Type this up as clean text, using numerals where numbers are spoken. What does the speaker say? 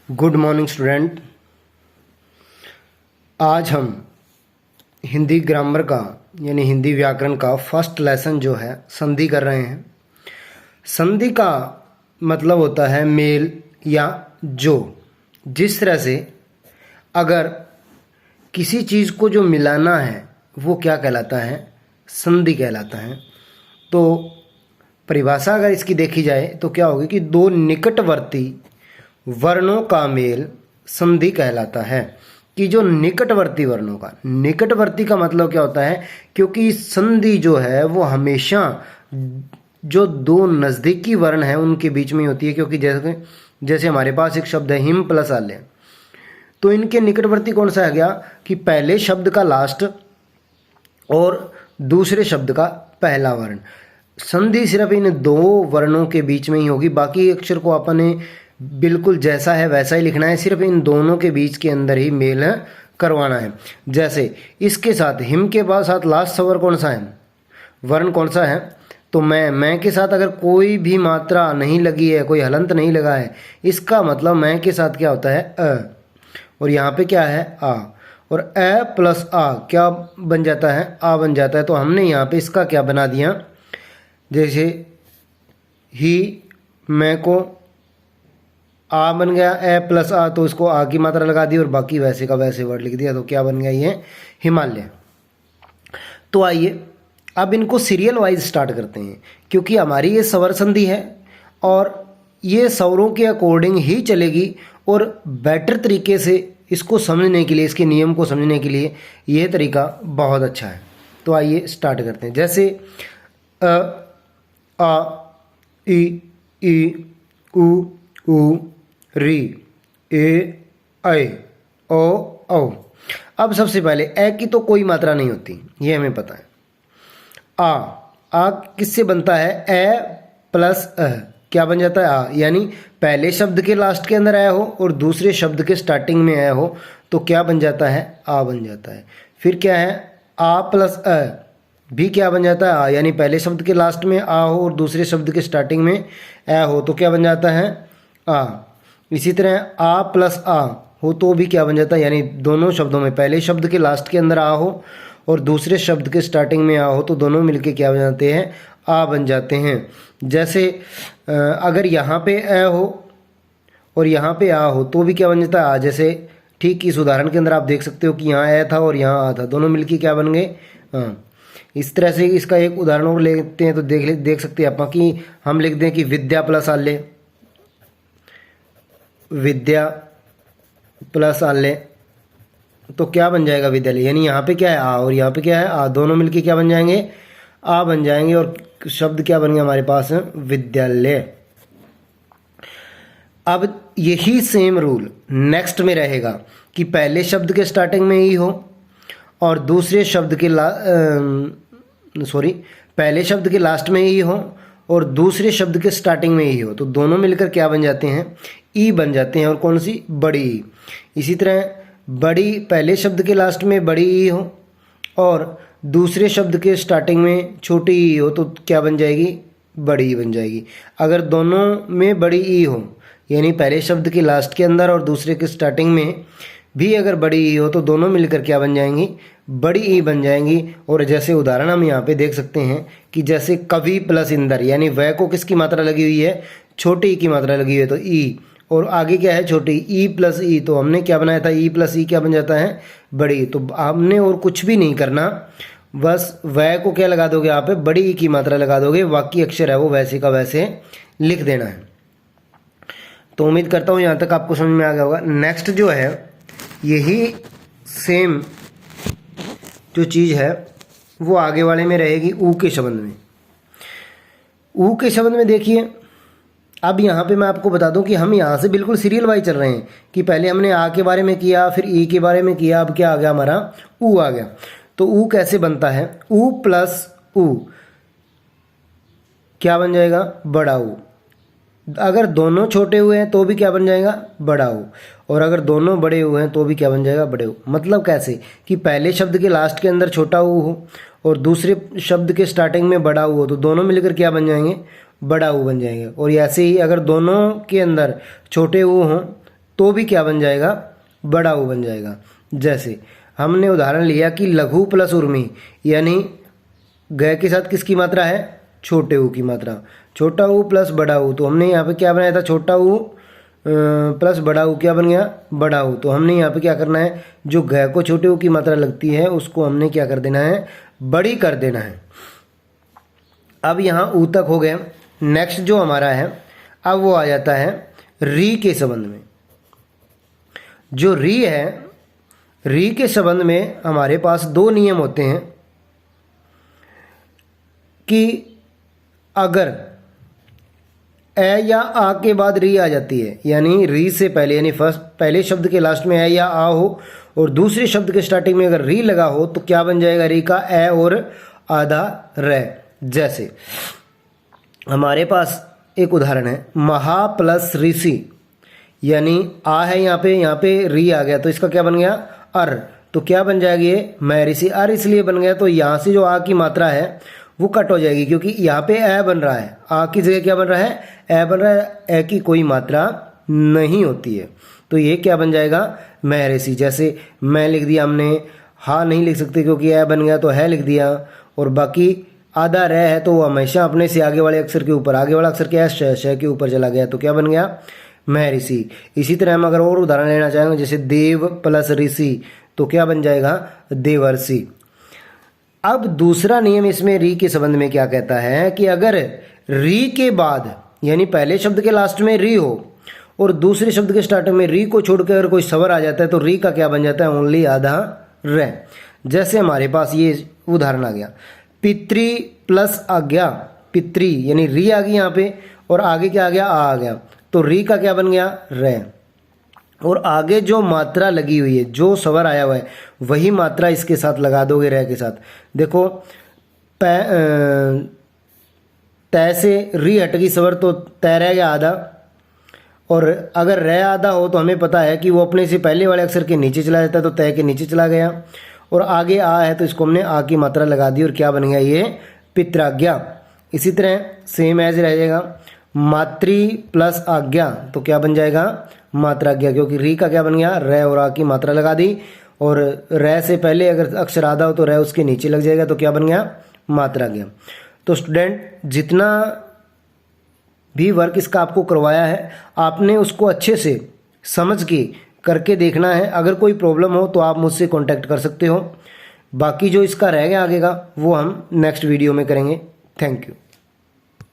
Good morning student. आज हम Hindi grammar का यानी हिंदी व्याकरण का फर्स्ट लेसन जो है संधि कर रहे हैं। संधि का मतलब होता है मेल या जो। जिस तरह से अगर किसी चीज़ को जो मिलाना है वो क्या कहलाता है, संधि कहलाता है। तो परिभाषा अगर इसकी देखी जाए तो क्या होगी कि दो निकटवर्ती वर्णों का मेल संधि कहलाता है। कि जो निकटवर्ती वर्णों का, निकटवर्ती का मतलब क्या होता है, क्योंकि संधि जो है वो हमेशा जो दो नज़दीकी वर्ण हैं उनके बीच में ही होती है। क्योंकि जैसे हमारे पास एक शब्द है हिम प्लस आल्य, तो इनके निकटवर्ती कौन सा आ गया कि पहले शब्द का लास्ट और दूसरे शब्द का पहला वर्ण। संधि सिर्फ इन दो वर्णों के बीच में ही होगी, बाकी अक्षर को अपने बिल्कुल जैसा है वैसा ही लिखना है, सिर्फ इन दोनों के बीच के अंदर ही मेल करवाना है। जैसे इसके साथ हिम के साथ लास्ट स्वर कौन सा है, वर्ण कौन सा है, तो मैं के साथ अगर कोई भी मात्रा नहीं लगी है, कोई हलंत नहीं लगा है, इसका मतलब मैं के साथ क्या होता है अ, और यहाँ पे क्या है आ, और अ प्लस आ क्या बन जाता है, आ बन जाता है। तो हमने यहाँ पे इसका क्या बना दिया, जैसे ही मैं को आ बन गया, ए प्लस आ, तो इसको आ की मात्रा लगा दी और बाकी वैसे का वैसे वर्ड लिख दिया, तो क्या बन गया ये हिमालय। तो आइए अब इनको सीरियल वाइज स्टार्ट करते हैं, क्योंकि हमारी ये स्वर संधि है और ये स्वरों के अकॉर्डिंग ही चलेगी। और बेटर तरीके से इसको समझने के लिए, इसके नियम को समझने के लिए ये तरीका बहुत अच्छा है। तो आइए स्टार्ट करते हैं। जैसे अ, आ, ई, उ, री, ए, ओ, औ। अब सबसे पहले ए की तो कोई मात्रा नहीं होती, ये हमें पता है। आ किससे बनता है, ए प्लस अ, क्या बन जाता है आ, यानी पहले शब्द के लास्ट के अंदर आया हो और दूसरे शब्द के स्टार्टिंग में आया हो तो क्या बन जाता है, आ बन जाता है। फिर क्या है, आ प्लस अ भी क्या बन जाता है आ, यानी पहले शब्द के लास्ट में आ हो और दूसरे शब्द के स्टार्टिंग में ए हो तो क्या बन जाता है आ। इसी तरह आ प्लस आ हो तो भी क्या बन जाता है, यानी दोनों शब्दों में पहले शब्द के लास्ट के अंदर आ हो और दूसरे शब्द के स्टार्टिंग में आ हो तो दोनों मिलके क्या बन जाते हैं, आ बन जाते हैं। जैसे अगर यहाँ पे ए हो और यहाँ पे आ हो तो भी क्या बन जाता है आ। जैसे ठीक इस उदाहरण के अंदर आप देख सकते हो कि यहाँ ए था और यहाँ आ था, दोनों मिलके क्या बन गए हाँ। इस तरह से इसका एक उदाहरण और लेते हैं तो देख सकते हैं आप कि हम लिख दें कि विद्या प्लस आल्य, विद्या प्लस आल्य, तो क्या बन जाएगा विद्यालय। यानी यहाँ पे क्या है आ और यहाँ पे क्या है आ, दोनों मिलके क्या बन जाएंगे आ बन जाएंगे और शब्द क्या बन गया हमारे पास विद्यालय। अब यही सेम रूल नेक्स्ट में रहेगा कि पहले शब्द के स्टार्टिंग में ही हो और दूसरे शब्द के पहले शब्द के लास्ट में ही हो और दूसरे शब्द के स्टार्टिंग में ही हो तो दोनों मिलकर क्या बन जाते हैं, ई बन जाते हैं। और कौन सी, बड़ी ई। इसी तरह बड़ी पहले शब्द के लास्ट में बड़ी ई हो और दूसरे शब्द के स्टार्टिंग में छोटी ई हो तो क्या बन जाएगी, बड़ी ई बन जाएगी। अगर दोनों में बड़ी ई हो यानी पहले शब्द के लास्ट के अंदर और दूसरे के स्टार्टिंग में भी अगर बड़ी ई हो तो दोनों मिलकर क्या बन जाएंगी, बड़ी ई बन जाएंगी। और जैसे उदाहरण हम यहाँ पे देख सकते हैं कि जैसे कवि प्लस इंदर, यानी वह को किसकी मात्रा लगी हुई है, छोटी ई की मात्रा लगी हुई है तो ई, और आगे क्या है छोटी ई प्लस ई, तो हमने क्या बनाया था ई प्लस ई क्या बन जाता है बड़ी। तो हमने और कुछ भी नहीं करना, बस वह को क्या लगा दोगे आप बड़ी ई की मात्रा लगा दोगे, बाकी अक्षर है वो वैसे का वैसे लिख देना है। तो उम्मीद करता हूँ यहाँ तक आपको समझ में आ गया होगा। नेक्स्ट जो है यही सेम जो चीज़ है वो आगे वाले में रहेगी ऊ के शब्द में। ऊ के शब्द में देखिए, अब यहाँ पे मैं आपको बता दूं कि हम यहाँ से बिल्कुल सीरियल वाइज चल रहे हैं कि पहले हमने आ के बारे में किया, फिर ई के बारे में किया, अब क्या आ गया हमारा ऊ आ गया। तो ऊ कैसे बनता है, ऊ प्लस ऊ क्या बन जाएगा, बड़ा ऊ। अगर दोनों छोटे हुए हैं तो भी क्या बन जाएगा, बड़ा ऊ, और अगर दोनों बड़े हुए हैं तो भी क्या बन जाएगा, बड़े ऊ। मतलब कैसे कि पहले शब्द के लास्ट के अंदर छोटा ऊ हो और दूसरे शब्द के स्टार्टिंग में बड़ा ऊ हो तो दोनों मिलकर क्या बन जाएंगे, बड़ा ऊ बन जाएंगे। और ऐसे ही अगर दोनों के अंदर छोटे ऊ हों तो भी क्या बन जाएगा, बड़ा ऊ बन जाएगा। जैसे हमने उदाहरण लिया कि लघु प्लस उर्मी, यानी ग के साथ किसकी मात्रा है, छोटे ऊ की मात्रा, छोटा ऊ प्लस बड़ा ऊ। तो हमने यहाँ पे क्या बनाया था, छोटा ऊ प्लस बड़ा ऊ क्या बन गया, बड़ा ऊ। तो हमने यहाँ पे क्या करना है, जो ग को छोटे ऊ की मात्रा लगती है उसको हमने क्या कर देना है, बड़ी कर देना है। अब यहाँ ऊ तक हो गया। नेक्स्ट जो हमारा है अब वो आ जाता है री के संबंध में। जो री है, री के संबंध में हमारे पास दो नियम होते हैं कि अगर ए या आ के बाद री आ जाती है, यानी री से पहले, यानी फर्स्ट पहले शब्द के लास्ट में ए या आ हो और दूसरे शब्द के स्टार्टिंग में अगर री लगा हो तो क्या बन जाएगा, री का ए और आधा रे। जैसे हमारे पास एक उदाहरण है, महा प्लस ऋषि, यानी आ है यहाँ पे री आ गया तो इसका क्या बन गया, अर। तो क्या बन जाएगी ये, मैं ऋषि अर इसलिए बन गया। तो यहाँ से जो आ की मात्रा है वो कट हो जाएगी, क्योंकि यहाँ पे ए बन रहा है, आ की जगह क्या बन रहा है, ए बन रहा है। ए की कोई मात्रा नहीं होती है, तो ये क्या बन जाएगा, मैं ऋषि। जैसे मैं लिख दिया हमने, हा नहीं लिख सकते क्योंकि ए बन गया तो है लिख दिया, और बाकी आधा रह है तो वो हमेशा अपने से आगे वाले अक्षर के ऊपर, आगे वाला अक्षर क्या है, श के ऊपर चला गया तो क्या बन गया, मैं ऋषि। इसी तरह हम अगर और उदाहरण लेना चाहेंगे, जैसे देव प्लस ऋषि तो क्या बन जाएगा, देवर्षि। अब दूसरा नियम इसमें री के संबंध में क्या कहता है कि अगर री के बाद, यानी पहले शब्द के लास्ट में री हो और दूसरे शब्द के स्टार्टिंग में री को छोड़कर अगर कोई स्वर आ जाता है तो री का क्या बन जाता है, ओनली आधा रे। जैसे हमारे पास ये उदाहरण आ गया, पितृ प्लस आज्ञा, पितृ यानी री आ गई यहाँ पे और आगे क्या आ गया, आ गया, तो री का क्या बन गया, रे। और आगे जो मात्रा लगी हुई है, जो स्वर आया हुआ है वही मात्रा इसके साथ लगा दोगे रे के साथ। देखो तय से री हट गई स्वर तो तय रह गया आधा, और अगर रे आधा हो तो हमें पता है कि वो अपने से पहले वाले अक्षर के नीचे चला जाता है, तो तय के नीचे चला गया। और आगे आ है तो इसको हमने आ की मात्रा लगा दी और क्या बन गया, ये पित्राज्ञा। इसी तरह सेम एज रह जाएगा, मातृ प्लस आज्ञा तो क्या बन जाएगा, मात्राज्ञा, क्योंकि री का क्या बन गया, रे और आ की मात्रा लगा दी, और रे से पहले अगर अक्षर आधा हो तो रे उसके नीचे लग जाएगा तो क्या बन गया, मात्राज्ञा। तो स्टूडेंट जितना भी वर्क इसका आपको करवाया है आपने उसको अच्छे से समझ के करके देखना है। अगर कोई प्रॉब्लम हो तो आप मुझसे कांटेक्ट कर सकते हो। बाकी जो इसका रह गया आगे का वो हम नेक्स्ट वीडियो में करेंगे। Thank you.